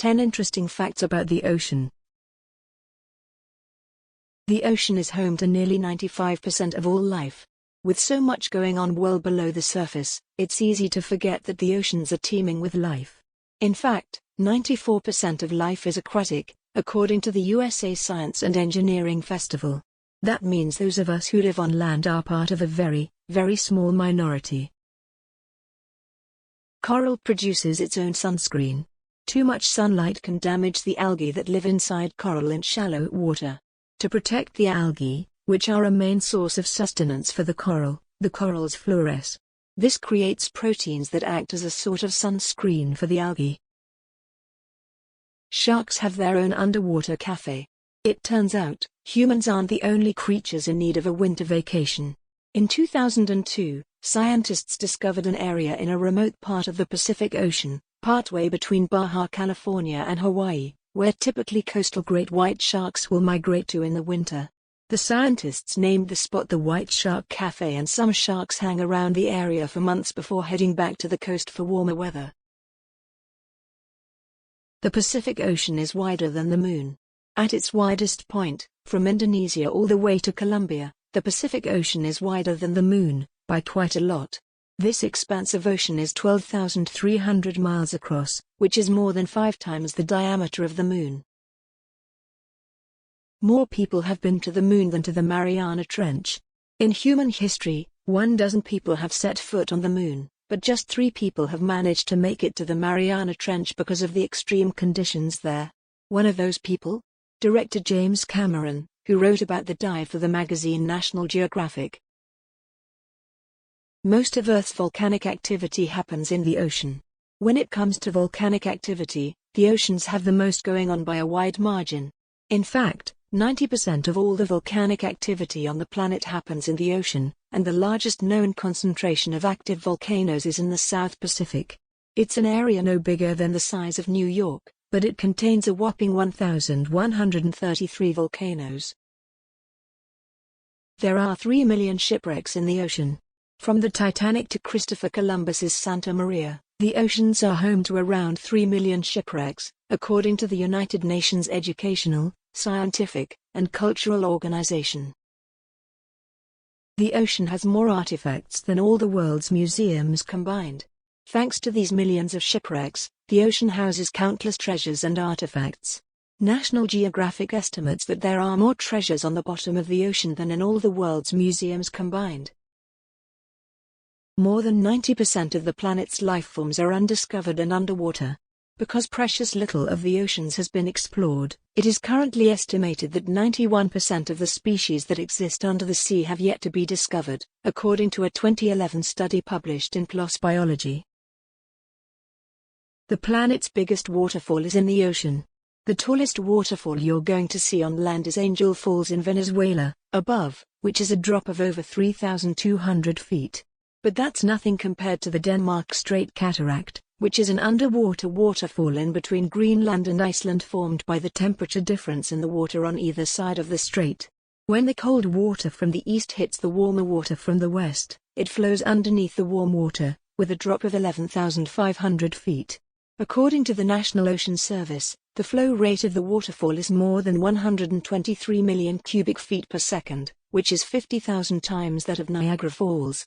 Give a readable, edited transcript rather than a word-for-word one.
10 interesting facts about the ocean. The ocean is home to nearly 95% of all life. With so much going on well below the surface, it's easy to forget that the oceans are teeming with life. In fact, 94% of life is aquatic, according to the USA Science and Engineering Festival. That means those of us who live on land are part of a very, very small minority. Coral produces its own sunscreen. Too much sunlight can damage the algae that live inside coral in shallow water. To protect the algae, which are a main source of sustenance for the corals fluoresce. This creates proteins that act as a sort of sunscreen for the algae. Sharks have their own underwater cafe. It turns out, humans aren't the only creatures in need of a winter vacation. In 2002, scientists discovered an area in a remote part of the Pacific Ocean, partway between Baja California and Hawaii, where typically coastal great white sharks will migrate to in the winter. The scientists named the spot the White Shark Cafe, and some sharks hang around the area for months before heading back to the coast for warmer weather. The Pacific Ocean is wider than the Moon. At its widest point, from Indonesia all the way to Colombia, the Pacific Ocean is wider than the Moon, by quite a lot. This expanse of ocean is 12,300 miles across, which is more than 5 times the diameter of the Moon. More people have been to the Moon than to the Mariana Trench. In human history, 12 people have set foot on the Moon, but just 3 people have managed to make it to the Mariana Trench because of the extreme conditions there. One of those people? Director James Cameron, who wrote about the dive for the magazine National Geographic. Most of Earth's volcanic activity happens in the ocean. When it comes to volcanic activity, the oceans have the most going on by a wide margin. In fact, 90% of all the volcanic activity on the planet happens in the ocean, and the largest known concentration of active volcanoes is in the South Pacific. It's an area no bigger than the size of New York, but it contains a whopping 1,133 volcanoes. There are 3 million shipwrecks in the ocean. From the Titanic to Christopher Columbus's Santa Maria, the oceans are home to around 3 million shipwrecks, according to the United Nations Educational, Scientific, and Cultural Organization. The ocean has more artifacts than all the world's museums combined. Thanks to these millions of shipwrecks, the ocean houses countless treasures and artifacts. National Geographic estimates that there are more treasures on the bottom of the ocean than in all the world's museums combined. More than 90% of the planet's lifeforms are undiscovered and underwater. Because precious little of the oceans has been explored, it is currently estimated that 91% of the species that exist under the sea have yet to be discovered, according to a 2011 study published in PLOS Biology. The planet's biggest waterfall is in the ocean. The tallest waterfall you're going to see on land is Angel Falls in Venezuela, above, which is a drop of over 3,200 feet. But that's nothing compared to the Denmark Strait Cataract, which is an underwater waterfall in between Greenland and Iceland formed by the temperature difference in the water on either side of the strait. When the cold water from the east hits the warmer water from the west, it flows underneath the warm water, with a drop of 11,500 feet. According to the National Ocean Service, the flow rate of the waterfall is more than 123 million cubic feet per second, which is 50,000 times that of Niagara Falls.